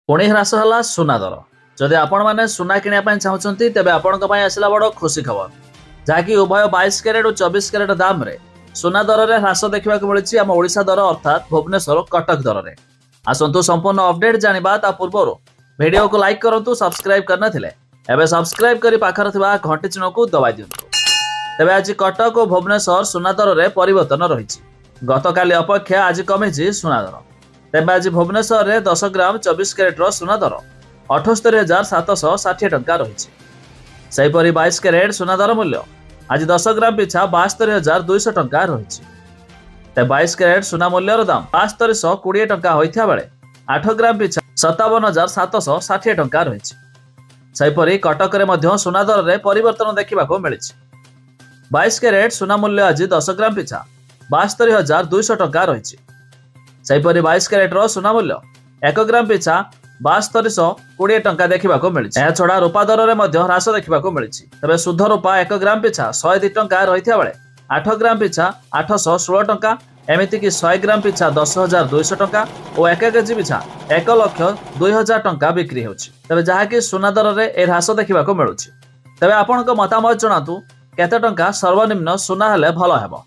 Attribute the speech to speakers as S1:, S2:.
S1: पुणी ह्रास है सुना दर जदि आपण मैंने सुना किणा चाहते तेज आपण आसला बड़ खुशी खबर जहाँकि उभय 22 कैरेट और 24 कैरेट दाम रे सुना दर में ह्रास देखा मिली आम ओडिशा दर अर्थात भुवनेश्वर कटक दर में आसतु संपूर्ण अपडेट जाना ता पूर्व वीडियो को लाइक करूँ सब्सक्राइब करनथिले एबे सब्सक्राइब करी पाखर थिबा घंटी चिन्ह को दबाई दियंतु। तेबे आज कटक और भुवनेश्वर सुना दर में परिवर्तन रही गतकाली अपेक्षा आज कमी सुना दर। तेबे आज भुवनेश्वर में 10 ग्राम 24 कैरेट सुना दर 78,760 टंका रही। सेहीपरि 22 कैरेट सुना दर मूल्य आज 10 ग्राम पिछा 72,200 टंका रही। 22 कैरेट सुना मूल्यर दाम 7220 टंका होता बेले 8 ग्राम पिछा 57,760 टंका रही। सेहीपरि कटक में सुना दर में परिवर्तन देखा मिली। 22 कैरेट सुना मूल्य आज 10 ग्राम पिछा 72,200 टंका रही। सेहीपरि 22 कैरेट सुना मूल्य 1 ग्राम पिछा 7220 टंका देखा मिली। छड़ा रूपा दर में ह्रास देखा मिली। तेज शुद्ध रूपा 1 ग्राम पिछा 102 टंका रही बेले 8 ग्राम पिछा 816 टंका एमतीक 100 ग्राम पिछा 10,200 टंका और 1 केजी पिछा 1,02,000 टंका बिक्री होछि। तेज जहाँकि सुना दर में ए ह्रास देखा मिलूँ। तेज आपण मतामत जनातु केते टंका सर्वनिम्न सुना हेले भल हेबो।